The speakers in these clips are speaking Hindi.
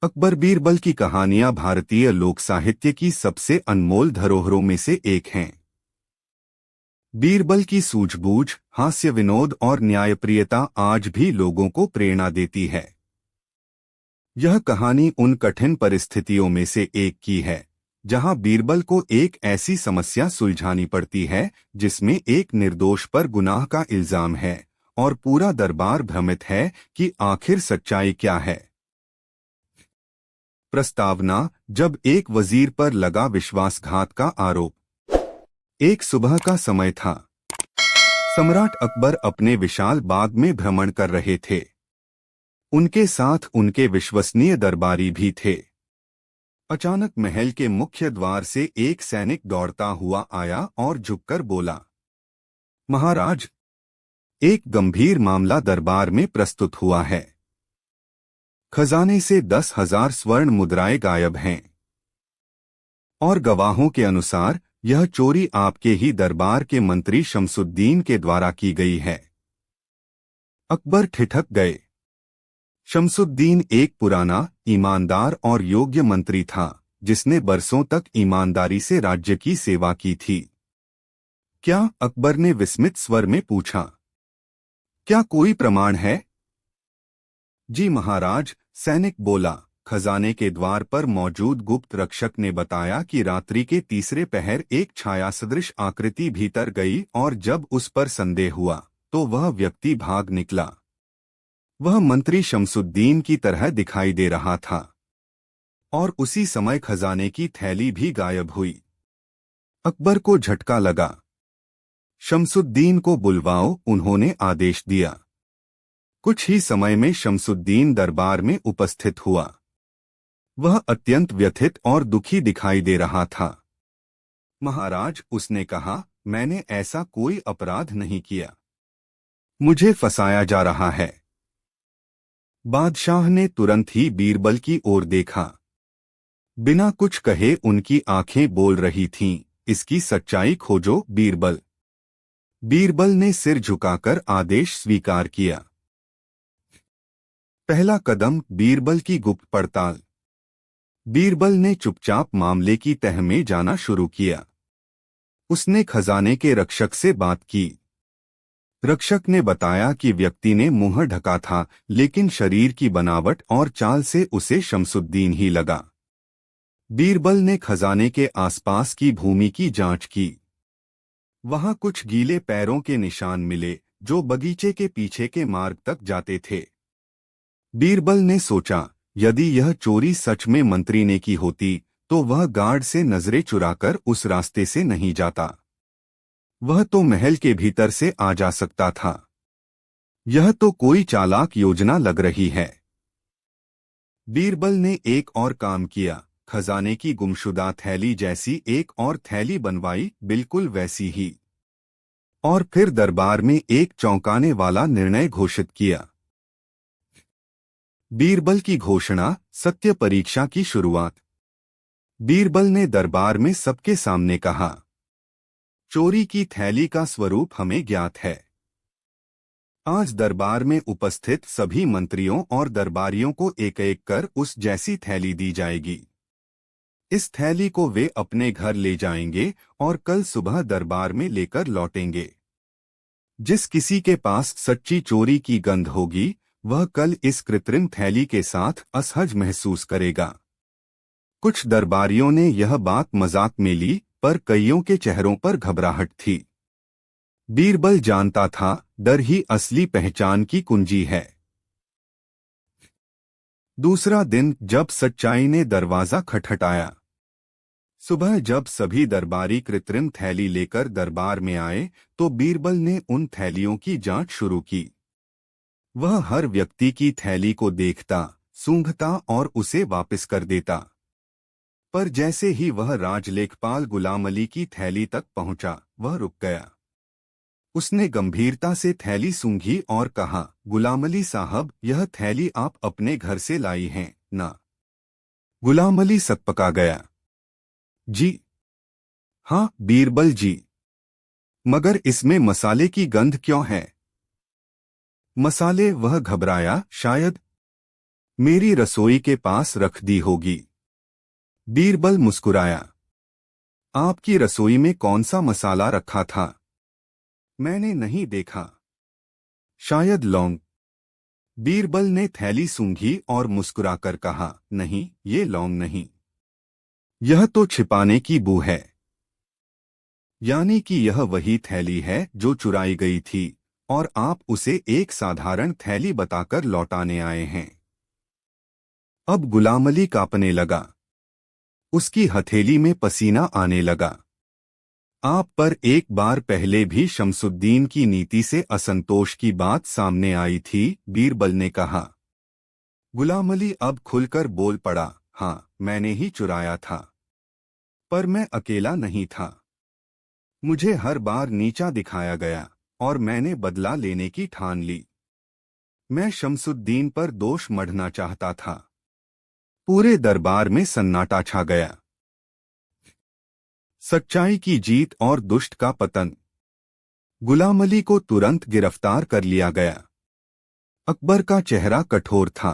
अकबर बीरबल की कहानियां भारतीय लोक साहित्य की सबसे अनमोल धरोहरों में से एक हैं। बीरबल की सूझबूझ, हास्य विनोद और न्यायप्रियता आज भी लोगों को प्रेरणा देती है। यह कहानी उन कठिन परिस्थितियों में से एक की है जहां बीरबल को एक ऐसी समस्या सुलझानी पड़ती है जिसमें एक निर्दोष पर गुनाह का इल्जाम है और पूरा दरबार भ्रमित है कि आखिर सच्चाई क्या है। प्रस्तावना: जब एक वजीर पर लगा विश्वासघात का आरोप। एक सुबह का समय था। सम्राट अकबर अपने विशाल बाग में भ्रमण कर रहे थे। उनके साथ उनके विश्वसनीय दरबारी भी थे। अचानक महल के मुख्य द्वार से एक सैनिक दौड़ता हुआ आया और झुककर बोला, महाराज, एक गंभीर मामला दरबार में प्रस्तुत हुआ है। खजाने से 10,000 स्वर्ण मुद्राएं गायब हैं और गवाहों के अनुसार यह चोरी आपके ही दरबार के मंत्री शमसुद्दीन के द्वारा की गई है। अकबर ठिठक गए। शमसुद्दीन एक पुराना, ईमानदार और योग्य मंत्री था जिसने बरसों तक ईमानदारी से राज्य की सेवा की थी। क्या? अकबर ने विस्मित स्वर में पूछा। क्या कोई प्रमाण है? जी महाराज, सैनिक बोला। खजाने के द्वार पर मौजूद गुप्त रक्षक ने बताया कि रात्रि के तीसरे पहर एक छाया सदृश आकृति भीतर गई और जब उस पर संदेह हुआ तो वह व्यक्ति भाग निकला। वह मंत्री शमसुद्दीन की तरह दिखाई दे रहा था और उसी समय खजाने की थैली भी गायब हुई। अकबर को झटका लगा। शमसुद्दीन को बुलवाओ, उन्होंने आदेश दिया। कुछ ही समय में शमसुद्दीन दरबार में उपस्थित हुआ। वह अत्यंत व्यथित और दुखी दिखाई दे रहा था। महाराज, उसने कहा, मैंने ऐसा कोई अपराध नहीं किया। मुझे फंसाया जा रहा है। बादशाह ने तुरंत ही बीरबल की ओर देखा। बिना कुछ कहे उनकी आंखें बोल रही थीं, इसकी सच्चाई खोजो बीरबल। बीरबल ने सिर झुकाकर आदेश स्वीकार किया। पहला कदम: बीरबल की गुप्त पड़ताल। बीरबल ने चुपचाप मामले की तह में जाना शुरू किया। उसने खजाने के रक्षक से बात की। रक्षक ने बताया कि व्यक्ति ने मुंह ढका था, लेकिन शरीर की बनावट और चाल से उसे शमसुद्दीन ही लगा। बीरबल ने खजाने के आसपास की भूमि की जांच की। वहां कुछ गीले पैरों के निशान मिले जो बगीचे के पीछे के मार्ग तक जाते थे। बीरबल ने सोचा, यदि यह चोरी सच में मंत्री ने की होती तो वह गार्ड से नजरें चुराकर उस रास्ते से नहीं जाता। वह तो महल के भीतर से आ जा सकता था। यह तो कोई चालाक योजना लग रही है। बीरबल ने एक और काम किया। खजाने की गुमशुदा थैली जैसी एक और थैली बनवाई, बिल्कुल वैसी ही। और फिर दरबार में एक चौंकाने वाला निर्णय घोषित किया। बीरबल की घोषणा, सत्य परीक्षा की शुरुआत। बीरबल ने दरबार में सबके सामने कहा, चोरी की थैली का स्वरूप हमें ज्ञात है। आज दरबार में उपस्थित सभी मंत्रियों और दरबारियों को एक एक कर उस जैसी थैली दी जाएगी। इस थैली को वे अपने घर ले जाएंगे और कल सुबह दरबार में लेकर लौटेंगे। जिस किसी के पास सच्ची चोरी की गंध होगी वह कल इस कृत्रिम थैली के साथ असहज महसूस करेगा। कुछ दरबारियों ने यह बात मजाक में ली, पर कईयों के चेहरों पर घबराहट थी। बीरबल जानता था, डर ही असली पहचान की कुंजी है। दूसरा दिन, जब सच्चाई ने दरवाजा खटखटाया। सुबह जब सभी दरबारी कृत्रिम थैली लेकर दरबार में आए तो बीरबल ने उन थैलियों की जांच शुरू की। वह हर व्यक्ति की थैली को देखता, सूंघता और उसे वापस कर देता। पर जैसे ही वह राजलेखपाल गुलाम अली की थैली तक पहुंचा, वह रुक गया। उसने गंभीरता से थैली सूंघी और कहा, गुलाम अली साहब, यह थैली आप अपने घर से लाई हैं ना? गुलाम अली सकपका गया। जी हाँ बीरबल जी, मगर इसमें मसाले की गंध क्यों है? मसाले? वह घबराया। शायद मेरी रसोई के पास रख दी होगी। बीरबल मुस्कुराया। आपकी रसोई में कौन सा मसाला रखा था? मैंने नहीं देखा। शायद लौंग। बीरबल ने थैली सूंघी और मुस्कुराकर कहा, नहीं, ये लौंग नहीं। यह तो छिपाने की बू है। यानी कि यह वही थैली है जो चुराई गई थी और आप उसे एक साधारण थैली बताकर लौटाने आए हैं। अब गुलाम अली कांपने लगा। उसकी हथेली में पसीना आने लगा। आप पर एक बार पहले भी शमसुद्दीन की नीति से असंतोष की बात सामने आई थी, बीरबल ने कहा। गुलाम अली अब खुलकर बोल पड़ा, हाँ, मैंने ही चुराया था। पर मैं अकेला नहीं था। मुझे हर बार नीचा दिखाया गया और मैंने बदला लेने की ठान ली। मैं शमसुद्दीन पर दोष मढ़ना चाहता था। पूरे दरबार में सन्नाटा छा गया। सच्चाई की जीत और दुष्ट का पतन। गुलाम अली को तुरंत गिरफ्तार कर लिया गया। अकबर का चेहरा कठोर था।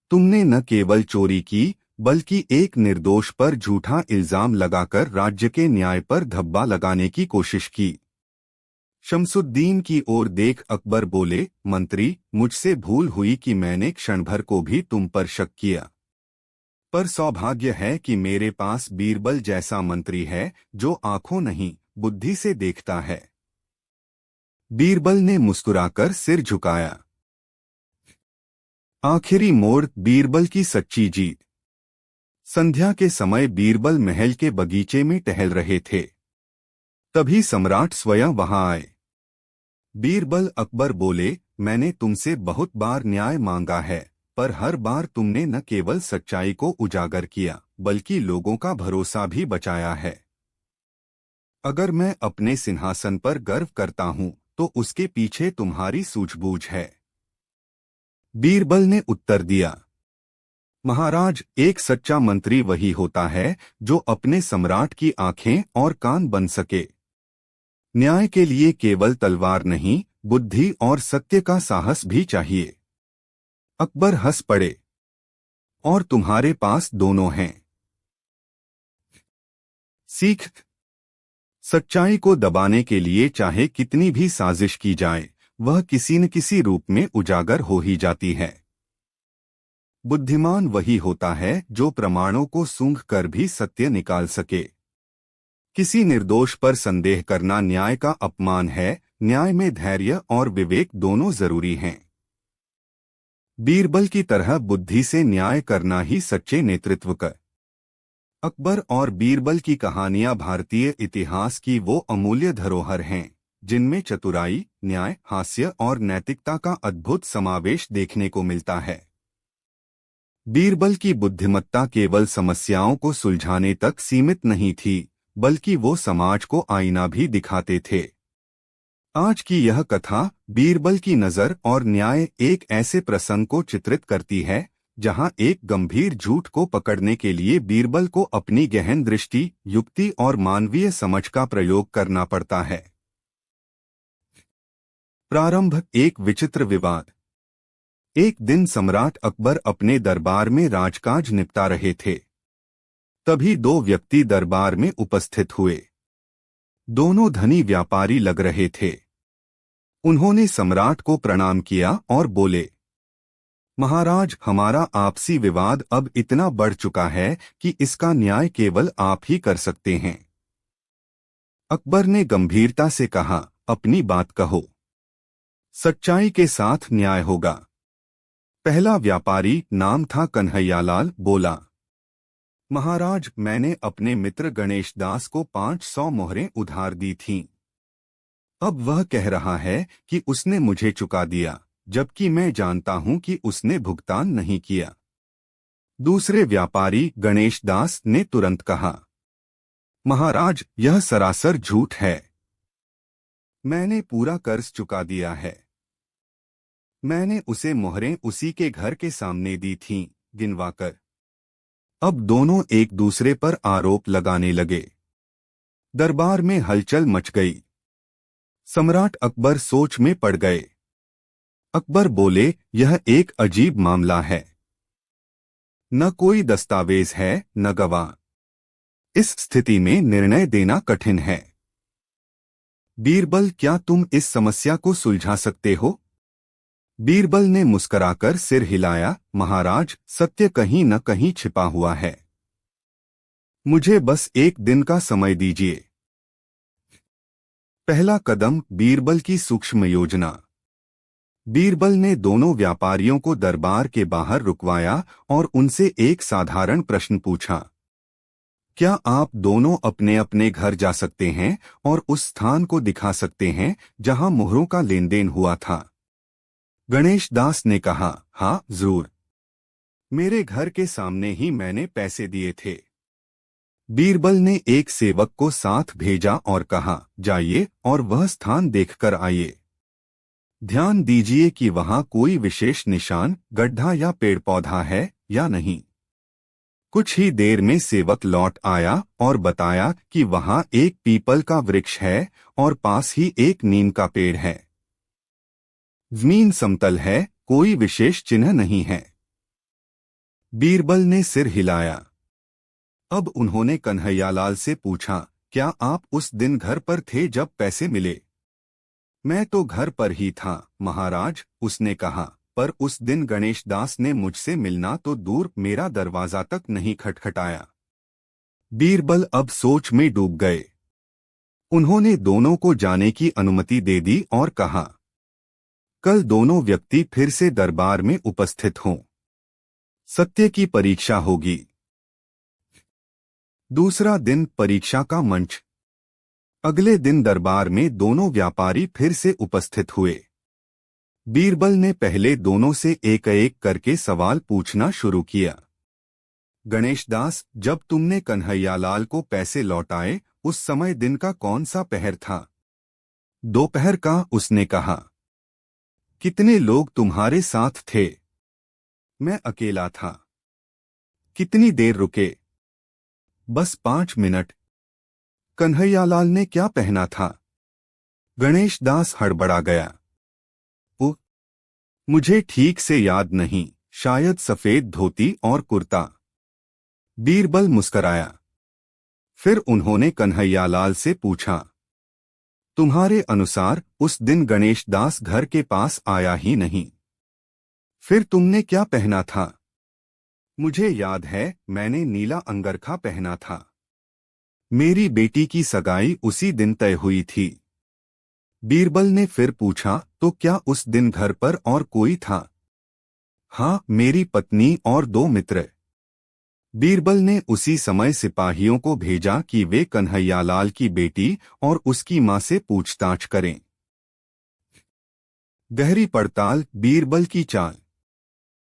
तुमने न केवल चोरी की बल्कि एक निर्दोष पर झूठा इल्जाम लगाकर राज्य के न्याय पर धब्बा लगाने की कोशिश की। शमसुद्दीन की ओर देख अकबर बोले, मंत्री, मुझसे भूल हुई कि मैंने क्षण भर को भी तुम पर शक किया। पर सौभाग्य है कि मेरे पास बीरबल जैसा मंत्री है जो आंखों नहीं, बुद्धि से देखता है। बीरबल ने मुस्कुराकर सिर झुकाया। आखिरी मोड़, बीरबल की सच्ची जीत। संध्या के समय बीरबल महल के बगीचे में टहल रहे थे। तभी सम्राट स्वयं वहां आए। बीरबल, अकबर बोले, मैंने तुमसे बहुत बार न्याय मांगा है, पर हर बार तुमने न केवल सच्चाई को उजागर किया बल्कि लोगों का भरोसा भी बचाया है। अगर मैं अपने सिंहासन पर गर्व करता हूं तो उसके पीछे तुम्हारी सूझबूझ है। बीरबल ने उत्तर दिया, महाराज, एक सच्चा मंत्री वही होता है जो अपने सम्राट की आंखें और कान बन सके। न्याय के लिए केवल तलवार नहीं, बुद्धि और सत्य का साहस भी चाहिए। अकबर हंस पड़े। और तुम्हारे पास दोनों हैं। सीख। सच्चाई को दबाने के लिए चाहे कितनी भी साजिश की जाए, वह किसी न किसी रूप में उजागर हो ही जाती है। बुद्धिमान वही होता है जो प्रमाणों को सूंघ कर भी सत्य निकाल सके। किसी निर्दोष पर संदेह करना न्याय का अपमान है। न्याय में धैर्य और विवेक दोनों जरूरी हैं। बीरबल की तरह बुद्धि से न्याय करना ही सच्चे नेतृत्व का। अकबर और बीरबल की कहानियां भारतीय इतिहास की वो अमूल्य धरोहर हैं जिनमें चतुराई, न्याय, हास्य और नैतिकता का अद्भुत समावेश देखने को मिलता है। बीरबल की बुद्धिमत्ता केवल समस्याओं को सुलझाने तक सीमित नहीं थी, बल्कि वो समाज को आईना भी दिखाते थे। आज की यह कथा बीरबल की नज़र और न्याय एक ऐसे प्रसंग को चित्रित करती है जहां एक गंभीर झूठ को पकड़ने के लिए बीरबल को अपनी गहन दृष्टि, युक्ति और मानवीय समझ का प्रयोग करना पड़ता है। प्रारंभ, एक विचित्र विवाद। एक दिन सम्राट अकबर अपने दरबार में राजकाज निपटा रहे थे। तभी दो व्यक्ति दरबार में उपस्थित हुए। दोनों धनी व्यापारी लग रहे थे। उन्होंने सम्राट को प्रणाम किया और बोले, महाराज, हमारा आपसी विवाद अब इतना बढ़ चुका है कि इसका न्याय केवल आप ही कर सकते हैं। अकबर ने गंभीरता से कहा, अपनी बात कहो। सच्चाई के साथ न्याय होगा। पहला व्यापारी, नाम था कन्हैयालाल, बोला, महाराज, मैंने अपने मित्र गणेश दास को 500 मोहरें उधार दी थीं। अब वह कह रहा है कि उसने मुझे चुका दिया, जबकि मैं जानता हूं कि उसने भुगतान नहीं किया। दूसरे व्यापारी गणेश दास ने तुरंत कहा, महाराज, यह सरासर झूठ है। मैंने पूरा कर्ज चुका दिया है। मैंने उसे मोहरें उसी के घर के सामने दी थीं, गिनवाकर। अब दोनों एक दूसरे पर आरोप लगाने लगे। दरबार में हलचल मच गई। सम्राट अकबर सोच में पड़ गए। अकबर बोले, यह एक अजीब मामला है। न कोई दस्तावेज है, न गवाह। इस स्थिति में निर्णय देना कठिन है। बीरबल, क्या तुम इस समस्या को सुलझा सकते हो? बीरबल ने मुस्कुराकर सिर हिलाया, महाराज, सत्य कहीं न कहीं छिपा हुआ है। मुझे बस एक दिन का समय दीजिए। पहला कदम, बीरबल की सूक्ष्म योजना। बीरबल ने दोनों व्यापारियों को दरबार के बाहर रुकवाया और उनसे एक साधारण प्रश्न पूछा। क्या आप दोनों अपने अपने घर जा सकते हैं और उस स्थान को दिखा सकते हैं जहां मोहरों का लेन देन हुआ था? गणेश दास ने कहा, हाँ जरूर। मेरे घर के सामने ही मैंने पैसे दिए थे। बीरबल ने एक सेवक को साथ भेजा और कहा, जाइए और वह स्थान देखकर आइए। ध्यान दीजिए कि वहां कोई विशेष निशान, गड्ढा या पेड़ पौधा है या नहीं। कुछ ही देर में सेवक लौट आया और बताया कि वहां एक पीपल का वृक्ष है और पास ही एक नीम का पेड़ है। जमीन समतल है, कोई विशेष चिन्ह नहीं है। बीरबल ने सिर हिलाया। अब उन्होंने कन्हैयालाल से पूछा, क्या आप उस दिन घर पर थे जब पैसे मिले? मैं तो घर पर ही था, महाराज, उसने कहा, पर उस दिन गणेश दास ने मुझसे मिलना तो दूर, मेरा दरवाजा तक नहीं खटखटाया। बीरबल अब सोच में डूब गए। उन्होंने दोनों को जाने की अनुमति दे दी और कहा, कल दोनों व्यक्ति फिर से दरबार में उपस्थित हों। सत्य की परीक्षा होगी। दूसरा दिन, परीक्षा का मंच। अगले दिन दरबार में दोनों व्यापारी फिर से उपस्थित हुए। बीरबल ने पहले दोनों से एक एक करके सवाल पूछना शुरू किया। गणेश दास, जब तुमने कन्हैयालाल को पैसे लौटाए, उस समय दिन का कौन सा पहर था? दोपहर का, उसने कहा। कितने लोग तुम्हारे साथ थे? मैं अकेला था। कितनी देर रुके? बस 5 मिनट। कन्हैयालाल ने क्या पहना था? गणेश दास हड़बड़ा गया। ओ, मुझे ठीक से याद नहीं, शायद सफेद धोती और कुर्ता। बीरबल मुस्कराया। फिर उन्होंने कन्हैयालाल से पूछा, तुम्हारे अनुसार उस दिन गणेश दास घर के पास आया ही नहीं। फिर तुमने क्या पहना था? मुझे याद है, मैंने नीला अंगरखा पहना था। मेरी बेटी की सगाई उसी दिन तय हुई थी। बीरबल ने फिर पूछा, तो क्या उस दिन घर पर और कोई था? हाँ, मेरी पत्नी और 2 मित्र। बीरबल ने उसी समय सिपाहियों को भेजा कि वे कन्हैयालाल की बेटी और उसकी मां से पूछताछ करें। गहरी पड़ताल, बीरबल की चाल।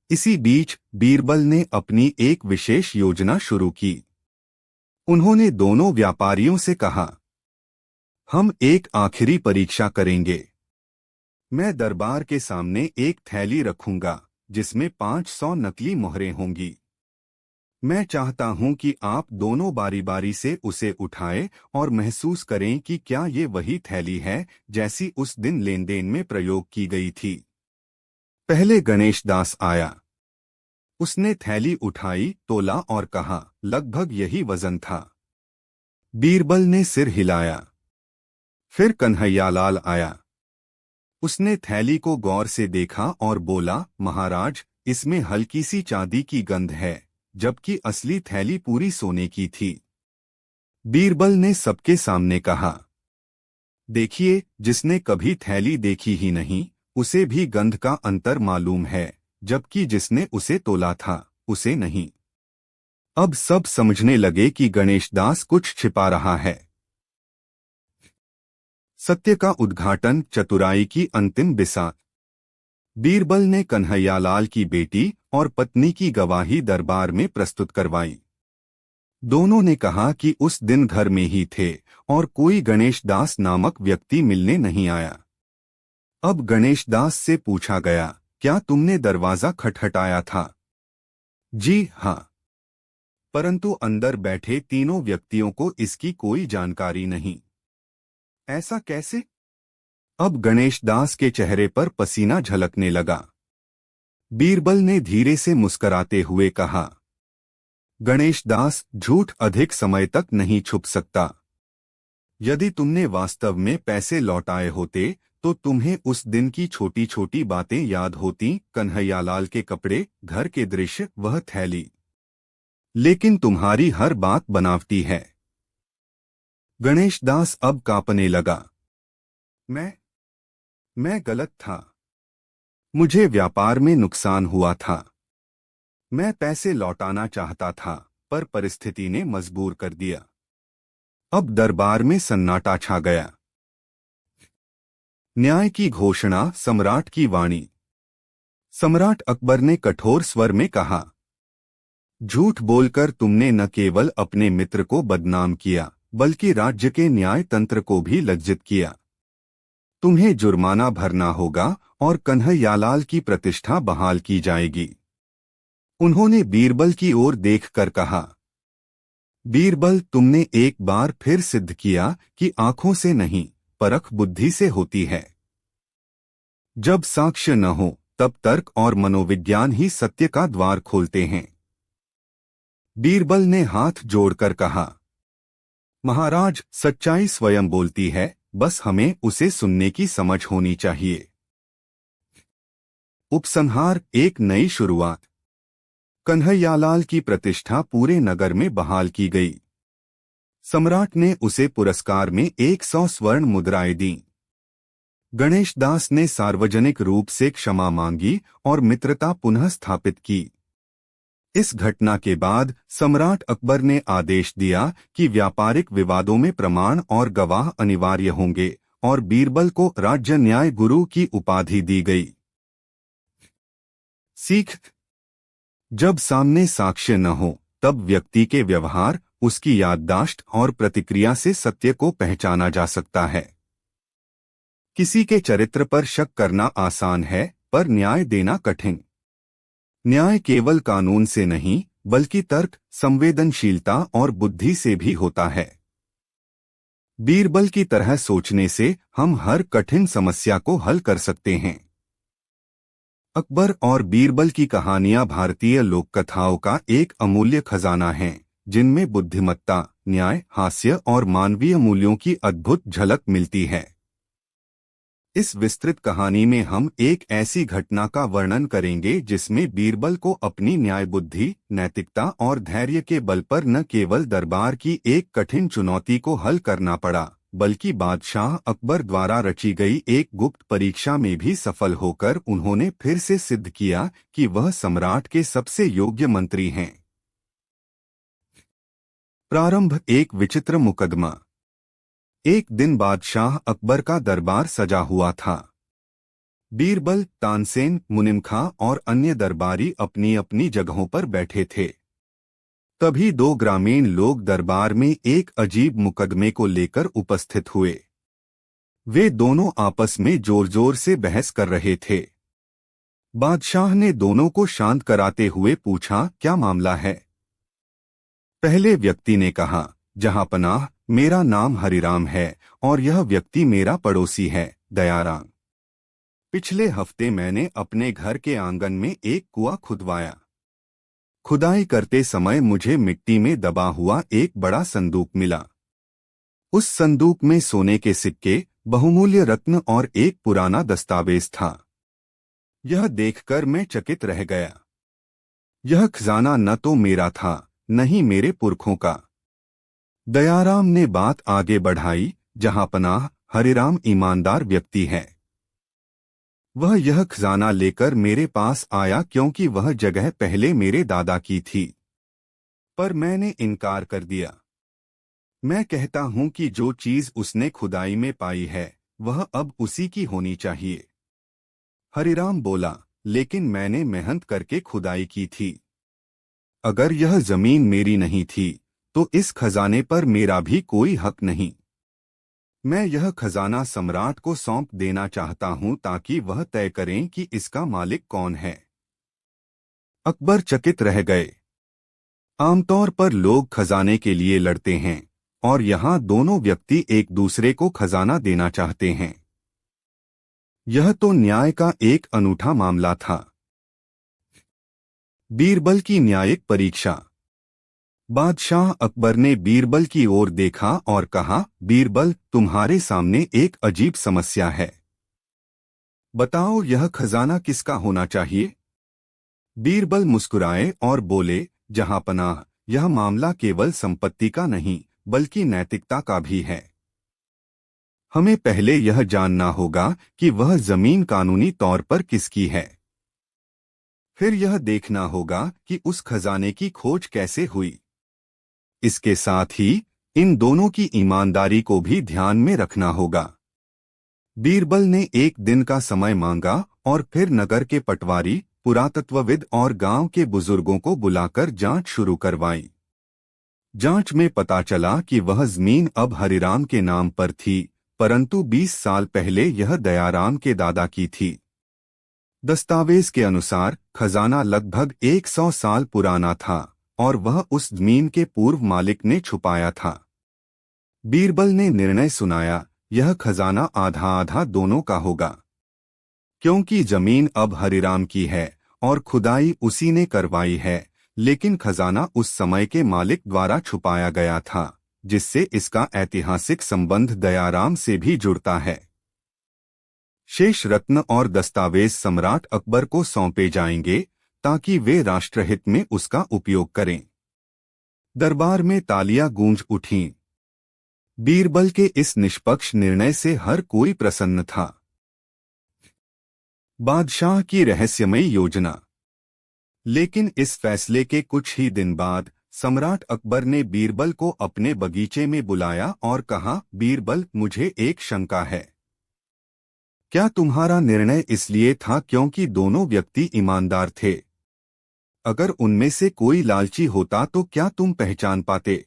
इसी बीच बीरबल ने अपनी एक विशेष योजना शुरू की। उन्होंने दोनों व्यापारियों से कहा, हम एक आखिरी परीक्षा करेंगे। मैं दरबार के सामने एक थैली रखूंगा जिसमें 500 नकली मोहरें होंगी। मैं चाहता हूं कि आप दोनों बारी बारी से उसे उठाएं और महसूस करें कि क्या ये वही थैली है जैसी उस दिन लेन देन में प्रयोग की गई थी। पहले गणेश दास आया। उसने थैली उठाई, तोला और कहा, लगभग यही वजन था। बीरबल ने सिर हिलाया। फिर कन्हैयालाल आया। उसने थैली को गौर से देखा और बोला, महाराज, इसमें हल्की सी चांदी की गंध है, जबकि असली थैली पूरी सोने की थी। बीरबल ने सबके सामने कहा, देखिए, जिसने कभी थैली देखी ही नहीं, उसे भी गंध का अंतर मालूम है, जबकि जिसने उसे तोला था, उसे नहीं। अब सब समझने लगे कि गणेश दास कुछ छिपा रहा है। सत्य का उद्घाटन, चतुराई की अंतिम बिसात। बीरबल ने कन्हैयालाल की बेटी और पत्नी की गवाही दरबार में प्रस्तुत करवाई। दोनों ने कहा कि उस दिन घर में ही थे और कोई गणेश दास नामक व्यक्ति मिलने नहीं आया। अब गणेश दास से पूछा गया, क्या तुमने दरवाजा खटखटाया था? जी हाँ। परंतु अंदर बैठे तीनों व्यक्तियों को इसकी कोई जानकारी नहीं। ऐसा कैसे? अब गणेश दास के चेहरे पर पसीना झलकने लगा। बीरबल ने धीरे से मुस्कराते हुए कहा, गणेश दास, झूठ अधिक समय तक नहीं छुप सकता। यदि तुमने वास्तव में पैसे लौटाए होते तो तुम्हें उस दिन की छोटी छोटी बातें याद होती, कन्हैयालाल के कपड़े, घर के दृश्य, वह थैली। लेकिन तुम्हारी हर बात बनावटी है। गणेश दास अब कांपने लगा। मैं गलत था। मुझे व्यापार में नुकसान हुआ था। मैं पैसे लौटाना चाहता था, पर परिस्थिति ने मजबूर कर दिया। अब दरबार में सन्नाटा छा गया। न्याय की घोषणा, सम्राट की वाणी। सम्राट अकबर ने कठोर स्वर में कहा, झूठ बोलकर तुमने न केवल अपने मित्र को बदनाम किया, बल्कि राज्य के न्याय तंत्र को भी लज्जित किया। तुम्हें जुर्माना भरना होगा और कन्हैयालाल की प्रतिष्ठा बहाल की जाएगी। उन्होंने बीरबल की ओर देखकर कहा, बीरबल, तुमने एक बार फिर सिद्ध किया कि आंखों से नहीं, परख बुद्धि से होती है। जब साक्ष्य न हो तब तर्क और मनोविज्ञान ही सत्य का द्वार खोलते हैं। बीरबल ने हाथ जोड़कर कहा, महाराज, सच्चाई स्वयं बोलती है, बस हमें उसे सुनने की समझ होनी चाहिए। उपसंहार, एक नई शुरुआत। कन्हैयालाल की प्रतिष्ठा पूरे नगर में बहाल की गई। सम्राट ने उसे पुरस्कार में 100 स्वर्ण मुद्राएं दी। गणेश दास ने सार्वजनिक रूप से क्षमा मांगी और मित्रता पुनः स्थापित की। इस घटना के बाद सम्राट अकबर ने आदेश दिया कि व्यापारिक विवादों में प्रमाण और गवाह अनिवार्य होंगे और बीरबल को राज्य न्याय गुरु की उपाधि दी गई। सीख, जब सामने साक्ष्य न हो तब व्यक्ति के व्यवहार, उसकी याददाश्त और प्रतिक्रिया से सत्य को पहचाना जा सकता है। किसी के चरित्र पर शक करना आसान है, पर न्याय देना कठिन। न्याय केवल कानून से नहीं, बल्कि तर्क, संवेदनशीलता और बुद्धि से भी होता है। बीरबल की तरह सोचने से हम हर कठिन समस्या को हल कर सकते हैं। अकबर और बीरबल की कहानियां भारतीय लोक कथाओं का एक अमूल्य खजाना हैं, जिनमें बुद्धिमत्ता, न्याय, हास्य और मानवीय मूल्यों की अद्भुत झलक मिलती है। इस विस्तृत कहानी में हम एक ऐसी घटना का वर्णन करेंगे जिसमें बीरबल को अपनी न्याय बुद्धि, नैतिकता और धैर्य के बल पर न केवल दरबार की एक कठिन चुनौती को हल करना पड़ा, बल्कि बादशाह अकबर द्वारा रची गई एक गुप्त परीक्षा में भी सफल होकर उन्होंने फिर से सिद्ध किया कि वह सम्राट के सबसे योग्य मंत्री हैं। प्रारंभ, एक विचित्र मुकदमा। एक दिन बादशाह अकबर का दरबार सजा हुआ था। बीरबल, तानसेन, मुनिम खां और अन्य दरबारी अपनी अपनी जगहों पर बैठे थे। तभी दो ग्रामीण लोग दरबार में एक अजीब मुकदमे को लेकर उपस्थित हुए। वे दोनों आपस में जोर जोर से बहस कर रहे थे। बादशाह ने दोनों को शांत कराते हुए पूछा, क्या मामला है? पहले व्यक्ति ने कहा, जहांपनाह, मेरा नाम हरिराम है और यह व्यक्ति मेरा पड़ोसी है, दयाराम। पिछले हफ्ते मैंने अपने घर के आंगन में एक कुआं खुदवाया। खुदाई करते समय मुझे मिट्टी में दबा हुआ एक बड़ा संदूक मिला। उस संदूक में सोने के सिक्के, बहुमूल्य रत्न और एक पुराना दस्तावेज था। यह देखकर मैं चकित रह गया। यह खजाना न तो मेरा था, न ही मेरे पुरखों का। दयाराम ने बात आगे बढ़ाई, जहांपनाह, हरिराम ईमानदार व्यक्ति है। वह यह खजाना लेकर मेरे पास आया क्योंकि वह जगह पहले मेरे दादा की थी। पर मैंने इनकार कर दिया। मैं कहता हूं कि जो चीज उसने खुदाई में पाई है, वह अब उसी की होनी चाहिए। हरिराम बोला, लेकिन मैंने मेहनत करके खुदाई की थी। अगर यह जमीन मेरी नहीं थी, तो इस खजाने पर मेरा भी कोई हक नहीं। मैं यह खजाना सम्राट को सौंप देना चाहता हूं ताकि वह तय करें कि इसका मालिक कौन है। अकबर चकित रह गए। आमतौर पर लोग खजाने के लिए लड़ते हैं, और यहाँ दोनों व्यक्ति एक दूसरे को खजाना देना चाहते हैं। यह तो न्याय का एक अनूठा मामला था। बीरबल की न्यायिक परीक्षा। बादशाह अकबर ने बीरबल की ओर देखा और कहा, बीरबल, तुम्हारे सामने एक अजीब समस्या है। बताओ, यह खजाना किसका होना चाहिए? बीरबल मुस्कुराए और बोले, जहांपनाह, यह मामला केवल संपत्ति का नहीं बल्कि नैतिकता का भी है। हमें पहले यह जानना होगा कि वह जमीन कानूनी तौर पर किसकी है। फिर यह देखना होगा कि उस खजाने की खोज कैसे हुई। इसके साथ ही इन दोनों की ईमानदारी को भी ध्यान में रखना होगा। बीरबल ने एक दिन का समय मांगा और फिर नगर के पटवारी, पुरातत्वविद और गांव के बुजुर्गों को बुलाकर जांच शुरू करवाई। जांच में पता चला कि वह जमीन अब हरिराम के नाम पर थी, परंतु 20 साल पहले यह दयाराम के दादा की थी। दस्तावेज के अनुसार खजाना लगभग 100 साल पुराना था और वह उस जमीन के पूर्व मालिक ने छुपाया था। बीरबल ने निर्णय सुनाया, यह खजाना आधा आधा दोनों का होगा। क्योंकि जमीन अब हरिराम की है और खुदाई उसी ने करवाई है, लेकिन खजाना उस समय के मालिक द्वारा छुपाया गया था, जिससे इसका ऐतिहासिक संबंध दयाराम से भी जुड़ता है। शेष रत्न और दस्तावेज सम्राट अकबर को सौंपे जाएंगे ताकि वे राष्ट्रहित में उसका उपयोग करें। दरबार में तालियां गूंज उठीं। बीरबल के इस निष्पक्ष निर्णय से हर कोई प्रसन्न था। बादशाह की रहस्यमयी योजना। लेकिन इस फैसले के कुछ ही दिन बाद सम्राट अकबर ने बीरबल को अपने बगीचे में बुलाया और कहा, बीरबल, मुझे एक शंका है। क्या तुम्हारा निर्णय इसलिए था क्योंकि दोनों व्यक्ति ईमानदार थे? अगर उनमें से कोई लालची होता तो क्या तुम पहचान पाते?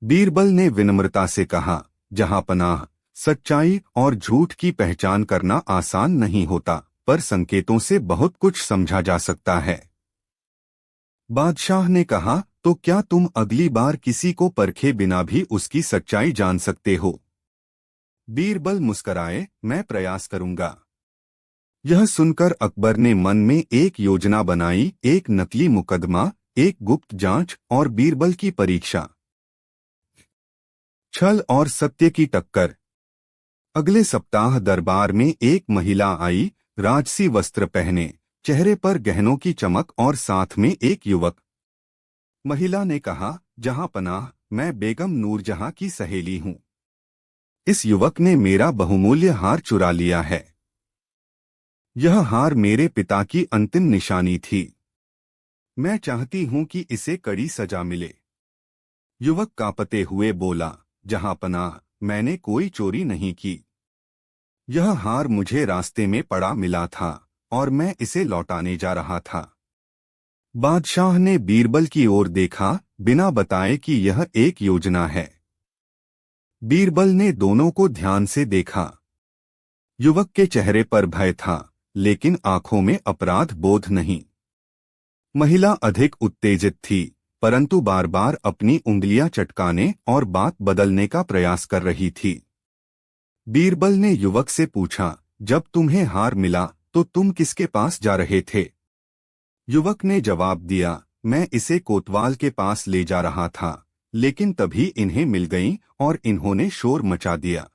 बीरबल ने विनम्रता से कहा, जहांपनाह, सच्चाई और झूठ की पहचान करना आसान नहीं होता, पर संकेतों से बहुत कुछ समझा जा सकता है। बादशाह ने कहा, तो क्या तुम अगली बार किसी को परखे बिना भी उसकी सच्चाई जान सकते हो? बीरबल मुस्कराए, मैं प्रयास करूंगा। यह सुनकर अकबर ने मन में एक योजना बनाई, एक नकली मुकदमा, एक गुप्त जांच और बीरबल की परीक्षा। छल और सत्य की टक्कर। अगले सप्ताह दरबार में एक महिला आई, राजसी वस्त्र पहने, चेहरे पर गहनों की चमक और साथ में एक युवक। महिला ने कहा, जहांपनाह, मैं बेगम नूरजहां की सहेली हूं। इस युवक ने मेरा बहुमूल्य हार चुरा लिया है। यह हार मेरे पिता की अंतिम निशानी थी। मैं चाहती हूं कि इसे कड़ी सजा मिले। युवक कांपते हुए बोला, जहांपनाह, मैंने कोई चोरी नहीं की। यह हार मुझे रास्ते में पड़ा मिला था और मैं इसे लौटाने जा रहा था। बादशाह ने बीरबल की ओर देखा, बिना बताए कि यह एक योजना है। बीरबल ने दोनों को ध्यान से देखा। युवक के चेहरे पर भय था, लेकिन आंखों में अपराध बोध नहीं। महिला अधिक उत्तेजित थी, परंतु बार बार अपनी उंगलियां चटकाने और बात बदलने का प्रयास कर रही थी। बीरबल ने युवक से पूछा, जब तुम्हें हार मिला तो तुम किसके पास जा रहे थे? युवक ने जवाब दिया, मैं इसे कोतवाल के पास ले जा रहा था, लेकिन तभी इन्हें मिल गईं और इन्होंने शोर मचा दिया।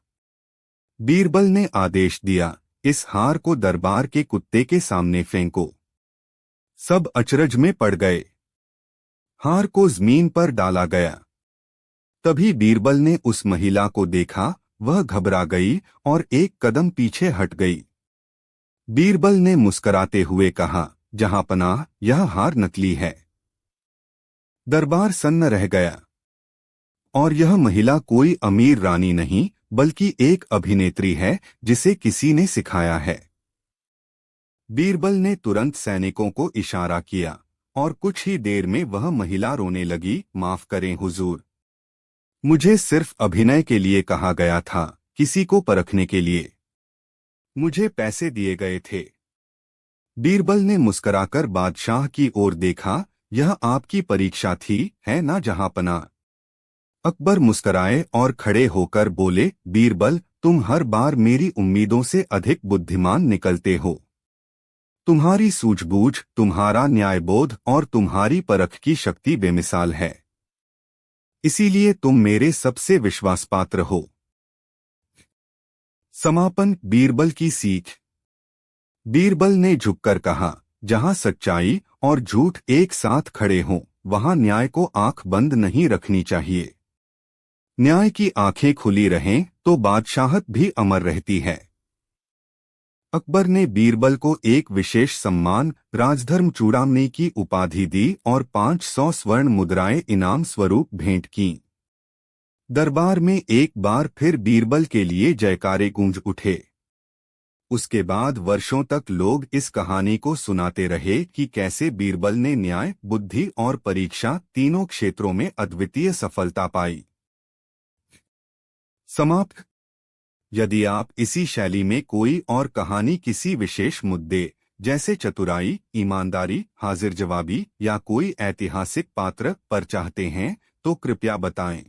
बीरबल ने आदेश दिया, इस हार को दरबार के कुत्ते के सामने फेंको। सब अचरज में पड़ गए। हार को जमीन पर डाला गया। तभी बीरबल ने उस महिला को देखा, वह घबरा गई और एक कदम पीछे हट गई। बीरबल ने मुस्कुराते हुए कहा, जहांपनाह, यह हार नकली है। दरबार सन्न रह गया। और यह महिला कोई अमीर रानी नहीं, बल्कि एक अभिनेत्री है जिसे किसी ने सिखाया है। बीरबल ने तुरंत सैनिकों को इशारा किया और कुछ ही देर में वह महिला रोने लगी, माफ करें हुजूर, मुझे सिर्फ अभिनय के लिए कहा गया था, किसी को परखने के लिए। मुझे पैसे दिए गए थे। बीरबल ने मुस्कुराकर बादशाह की ओर देखा, यह आपकी परीक्षा थी, है ना जहांपनाह? अकबर मुस्कुराए और खड़े होकर बोले, बीरबल, तुम हर बार मेरी उम्मीदों से अधिक बुद्धिमान निकलते हो। तुम्हारी सूझबूझ, तुम्हारा न्यायबोध और तुम्हारी परख की शक्ति बेमिसाल है। इसीलिए तुम मेरे सबसे विश्वासपात्र हो। समापन। बीरबल की सीख। बीरबल ने झुककर कहा, जहां सच्चाई और झूठ एक साथ खड़े हों, वहां न्याय को आंख बंद नहीं रखनी चाहिए। न्याय की आंखें खुली रहें तो बादशाहत भी अमर रहती है। अकबर ने बीरबल को एक विशेष सम्मान, राजधर्म चूड़ामणि की उपाधि दी और 500 स्वर्ण मुद्राएं इनाम स्वरूप भेंट की। दरबार में एक बार फिर बीरबल के लिए जयकारे गूंज उठे। उसके बाद वर्षों तक लोग इस कहानी को सुनाते रहे कि कैसे बीरबल ने न्याय, बुद्धि और परीक्षा तीनों क्षेत्रों में अद्वितीय सफलता पाई। समाप्त। यदि आप इसी शैली में कोई और कहानी किसी विशेष मुद्दे जैसे चतुराई, ईमानदारी, हाजिर जवाबी या कोई ऐतिहासिक पात्र पर चाहते हैं तो कृपया बताएं।